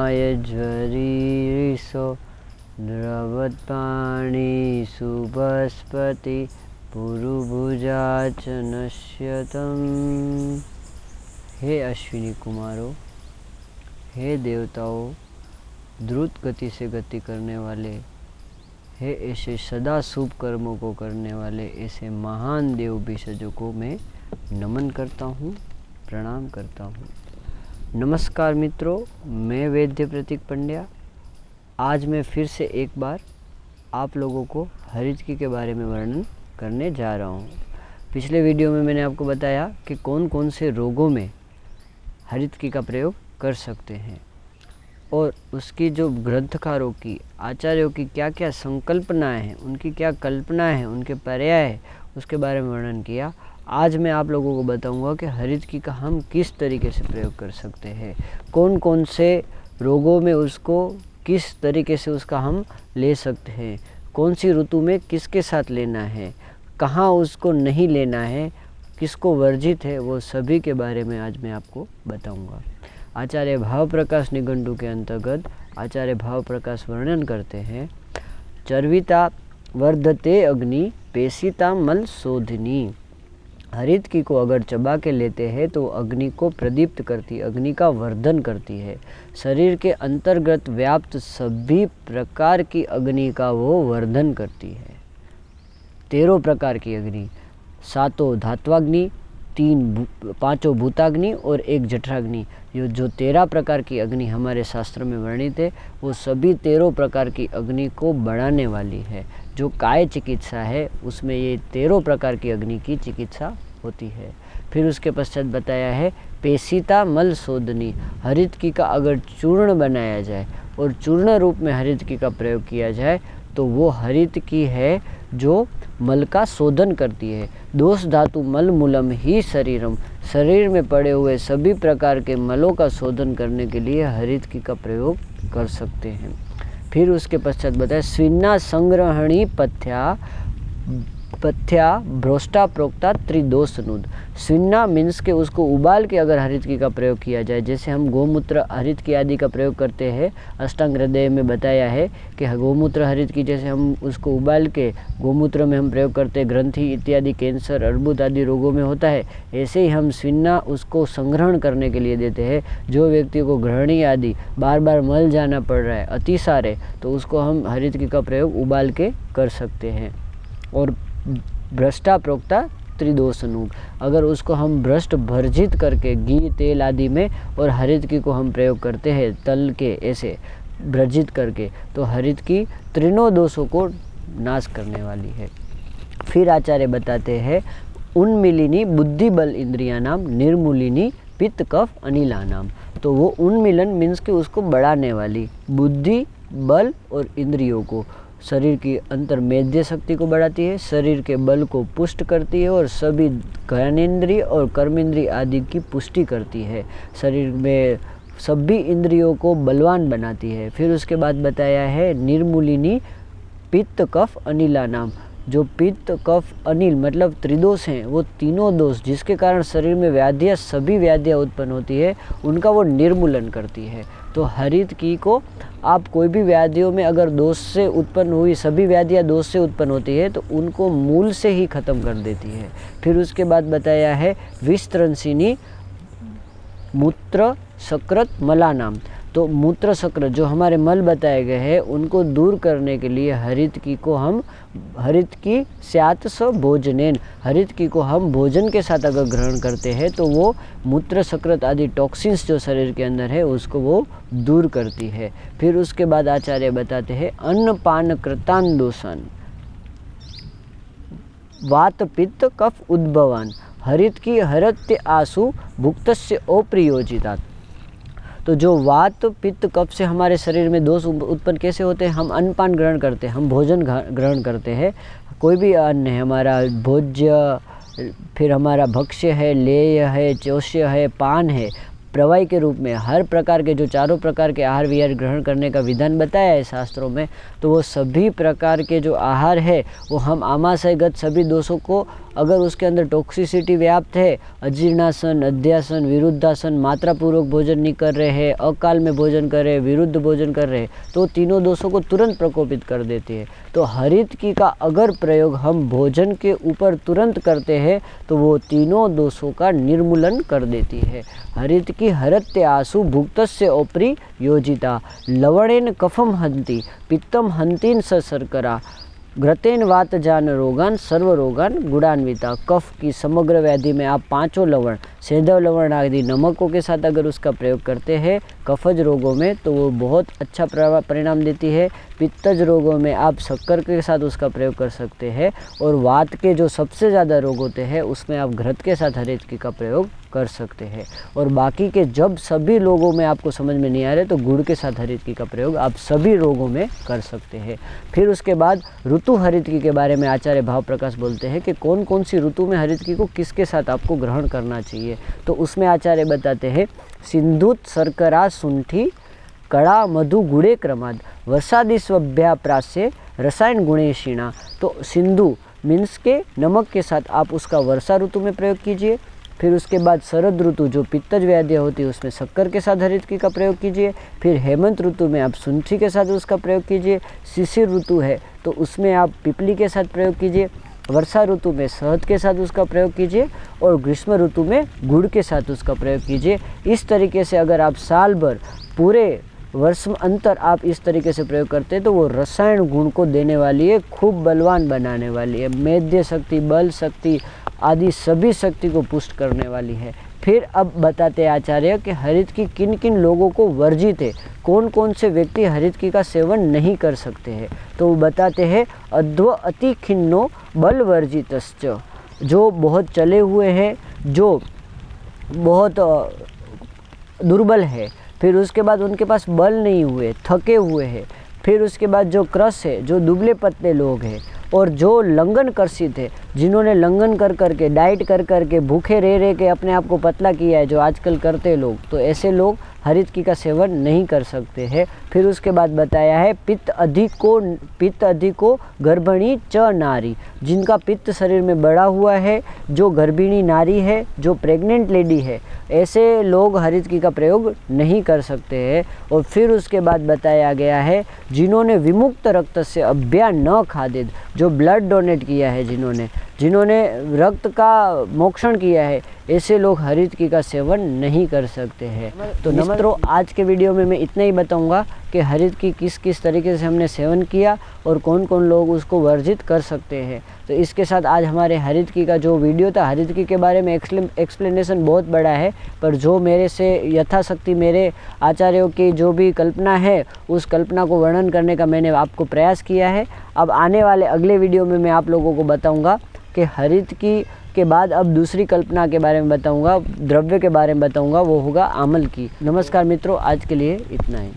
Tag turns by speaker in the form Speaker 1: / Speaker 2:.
Speaker 1: यज्वरीरिषो द्रवत्पाणि सुबस्पति पुरुभुजा च नश्यतम्। हे अश्विनी कुमारों, हे देवताओं, द्रुत गति से गति करने वाले, हे ऐसे सदा शुभ कर्मों को करने वाले ऐसे महान देव बीजों को मैं नमन करता हूँ, प्रणाम करता हूँ। नमस्कार मित्रों, मैं वैद्य प्रतीक पंड्या। आज मैं फिर से एक बार आप लोगों को हरितकी के बारे में वर्णन करने जा रहा हूँ। पिछले वीडियो में मैंने आपको बताया कि कौन कौन से रोगों में हरितकी का प्रयोग कर सकते हैं और उसकी जो ग्रंथकारों की, आचार्यों की क्या क्या संकल्पनाएं हैं, उनकी क्या कल्पनाएं हैं, उनके पर्याय है, उसके बारे में वर्णन किया। आज मैं आप लोगों को बताऊंगा कि हरितकी का हम किस तरीके से प्रयोग कर सकते हैं, कौन कौन से रोगों में उसको किस तरीके से उसका हम ले सकते हैं, कौन सी ऋतु में किसके साथ लेना है, कहाँ उसको नहीं लेना है, किसको वर्जित है, वो सभी के बारे में आज मैं आपको बताऊंगा। आचार्य भाव प्रकाश निघंटु के अंतर्गत आचार्य भाव प्रकाश वर्णन करते हैं, चर्विता वर्धते अग्नि पेशिता मल शोधनी। हरितकी को अगर चबा के लेते हैं तो अग्नि को प्रदीप्त करती, अग्नि का वर्धन करती है। शरीर के अंतर्गत व्याप्त सभी प्रकार की अग्नि का वो वर्धन करती है। 13 प्रकार की अग्नि, 7 धात्वाग्नि, 5 भूताग्नि और 1 जठराग्नि, ये जो 13 प्रकार की अग्नि हमारे शास्त्र में वर्णित है, वो सभी 13 प्रकार की अग्नि को बढ़ाने वाली है। जो काय चिकित्सा है उसमें ये 13 प्रकार की अग्नि की चिकित्सा होती है। फिर उसके पश्चात बताया है पेशिता मल शोधनी। हरितकी का अगर चूर्ण बनाया जाए और चूर्ण रूप में हरितकी का प्रयोग किया जाए तो वो हरितकी है जो मल का शोधन करती है। दोष धातु मल मूलम ही शरीरम, शरीर में पड़े हुए सभी प्रकार के मलों का शोधन करने के लिए हरितकी का प्रयोग कर सकते हैं। फिर उसके पश्चात बताया स्विन्ना संग्रहणी पथ्या भ्रोष्टा प्रोक्ता त्रिदोषनुद। स्विन्ना मीन्स के उसको उबाल के अगर हरितकी का प्रयोग किया जाए, जैसे हम गोमूत्र हरितकी आदि का प्रयोग करते हैं, अष्टांग हृदय में बताया है कि गोमूत्र हरितकी जैसे हम उसको उबाल के गोमूत्र में हम प्रयोग करते हैं, ग्रंथि इत्यादि कैंसर अर्बुद आदि रोगों में होता है, ऐसे ही हम स्विन्ना उसको संग्रहण करने के लिए देते हैं। जो व्यक्ति को ग्रहणी आदि बार बार मल जाना पड़ रहा है, अतिसार है, तो उसको हम हरितकी का प्रयोग उबाल के कर सकते हैं। और भ्रष्टा प्रोक्ता त्रिदोषनुग, अगर उसको हम भ्रष्ट भर्जित करके घी तेल आदि में और हरितकी को हम प्रयोग करते हैं तल के ऐसे भर्जित करके, तो हरितकी तीनों दोषों को नाश करने वाली है। फिर आचार्य बताते हैं उन्मिलिनी बुद्धि बल इंद्रिया नाम निर्मूलिनी पित्त कफ अनिला नाम। तो वो उन्मिलन मीन्स के उसको बढ़ाने वाली, बुद्धि बल और इंद्रियों को, शरीर की अंतर्मेध्य शक्ति को बढ़ाती है, शरीर के बल को पुष्ट करती है और सभी ज्ञानेंद्रिय और कर्मेंद्रिय आदि की पुष्टि करती है, शरीर में सभी इंद्रियों को बलवान बनाती है। फिर उसके बाद बताया है निर्मूलिनी पित्त कफ अनिला नाम। जो पित्त कफ अनिल मतलब त्रिदोष हैं, वो तीनों दोष जिसके कारण शरीर में व्याधियाँ, सभी व्याधियाँ उत्पन्न होती है, उनका वो निर्मूलन करती है। तो हरितकी को आप कोई भी व्याधियों में अगर दोष से उत्पन्न हुई, सभी व्याधियाँ दोष से उत्पन्न होती है, तो उनको मूल से ही खत्म कर देती है। फिर उसके बाद बताया है विस्त्रंसिनी मूत्र सकृत मला नाम। तो मूत्र शक्र जो हमारे मल बताए गए हैं उनको दूर करने के लिए हरितकी स्यात् स भोजनेन, हरितकी को हम भोजन के साथ अगर ग्रहण करते हैं तो वो मूत्र सकृत आदि टॉक्सिन्स जो शरीर के अंदर है उसको वो दूर करती है। फिर उसके बाद आचार्य बताते हैं अन्न पान कृतान दोषान वात पित्त कफ उद्भवान हरितकी हरत्य आसु भुक्तस्य अप्रयोजितात्। तो जो वात पित्त कफ से हमारे शरीर में दोष उत्पन्न कैसे होते हैं, हम अन्नपान ग्रहण करते हैं, हम भोजन ग्रहण करते हैं, कोई भी अन्न है हमारा भोज्य, फिर हमारा भक्ष्य है, लेय है, चोष्य है, पान है, प्रवाही के रूप में हर प्रकार के जो चारों प्रकार के आहार विहार ग्रहण करने का विधान बताया है शास्त्रों में, तो वो सभी प्रकार के जो आहार है वो हम आमाशयगत सभी दोषों को अगर उसके अंदर टॉक्सिसिटी व्याप्त है, अजीर्णासन, अध्यासन, विरुद्धासन, मात्रापूर्वक भोजन नहीं कर रहे हैं, अकाल में भोजन कर रहे हैं, विरुद्ध भोजन कर रहे हैं, तो तीनों दोषों को तुरंत प्रकोपित कर देती है। तो हरितकी का अगर प्रयोग हम भोजन के ऊपर तुरंत करते हैं तो वो तीनों दोषों का निर्मूलन कर देती है। हरितकी हरत्य आसु भुक्तस्य ओपरि योजिता लवणेन कफम हंति पित्तम हंतीन स शर्करा घृतेन वातजान रोगान सर्व रोगान गुणान्विता। कफ की समग्र व्याधि में आप 5 लवण, सेंधव लवण आदि नमकों के साथ अगर उसका प्रयोग करते हैं कफज रोगों में तो वो बहुत अच्छा परिणाम देती है। पित्तज रोगों में आप शक्कर के साथ उसका प्रयोग कर सकते हैं और वात के जो सबसे ज़्यादा रोग होते हैं उसमें आप घृत के साथ हरितकी का प्रयोग कर सकते हैं। और बाकी के जब सभी लोगों में आपको समझ में नहीं आ रहे तो गुड़ के साथ हरितकी का प्रयोग आप सभी रोगों में कर सकते हैं। फिर उसके बाद ऋतु हरितकी के बारे में आचार्य भाव प्रकाश बोलते हैं कि कौन कौन सी ऋतु में हरितकी को किसके साथ आपको ग्रहण करना चाहिए। तो उसमें आचार्य बताते हैं सिंधुत शर्करा शुंठी कड़ा मधु गुड़े क्रमाद वसादि स्वभ्याप्रास्य रसायन गुणेशिणा। तो सिंधु मीन्स के नमक के साथ आप उसका वर्षा ऋतु में प्रयोग कीजिए। फिर उसके बाद शरद ऋतु जो पित्तज व्याधियाँ होती है उसमें शक्कर के साथ हरितकी का प्रयोग कीजिए। फिर हेमंत ऋतु में आप शुंठी के साथ उसका प्रयोग कीजिए। शिशिर ऋतु है तो उसमें आप पिपली के साथ प्रयोग कीजिए। वर्षा ऋतु में शहद के साथ उसका प्रयोग कीजिए और ग्रीष्म ऋतु में गुड़ के साथ उसका प्रयोग कीजिए। इस तरीके से अगर आप साल भर पूरे वर्ष अंतर आप इस तरीके से प्रयोग करते हैं तो वो रसायन गुण को देने वाली है, खूब बलवान बनाने वाली है, मेद्य शक्ति, बल शक्ति आदि सभी शक्ति को पुष्ट करने वाली है। फिर अब बताते हैं आचार्य कि हरितकी किन किन लोगों को वर्जित है, कौन कौन से व्यक्ति हरितकी का सेवन नहीं कर सकते हैं। तो वो बताते हैं अध्व अति खिन्नो बल वर्जितश्च, जो बहुत चले हुए हैं, जो बहुत दुर्बल है, फिर उसके बाद उनके पास बल नहीं हुए, थके हुए हैं, फिर उसके बाद जो क्रस है, जो दुबले पतले लोग हैं, और जो लंघन कर्षित है, जिन्होंने लंघन कर करके डाइट कर करके भूखे रह के अपने आप को पतला किया है, जो आजकल करते लोग, तो ऐसे लोग हरितकी का सेवन नहीं कर सकते हैं। फिर उसके बाद बताया है पित्त अधिको गर्भिणी च नारी, जिनका पित्त शरीर में बढ़ा हुआ है, जो गर्भिणी नारी है, जो प्रेग्नेंट लेडी है, ऐसे लोग हरितकी का प्रयोग नहीं कर सकते हैं। और फिर उसके बाद बताया गया है जिन्होंने विमुक्त रक्त से अभ्या न खादित, जो ब्लड डोनेट किया है, जिन्होंने रक्त का मोक्षण किया है, ऐसे लोग हरितकी का सेवन नहीं कर सकते हैं। तो मित्रों, आज के वीडियो में मैं इतना ही बताऊंगा कि हरितकी किस किस तरीके से हमने सेवन किया और कौन कौन लोग उसको वर्जित कर सकते हैं। तो इसके साथ आज हमारे हरितकी का जो वीडियो था, हरितकी के बारे में एक्सप्लेनेशन बहुत बड़ा है, पर जो मेरे से यथाशक्ति मेरे आचार्यों की जो भी कल्पना है उस कल्पना को वर्णन करने का मैंने आपको प्रयास किया है। अब आने वाले अगले वीडियो में मैं आप लोगों को बताऊँगा कि हरितकी के बाद अब दूसरी कल्पना के बारे में बताऊंगा, द्रव्य के बारे में बताऊंगा, वो होगा आमल की। नमस्कार मित्रों, आज के लिए इतना ही।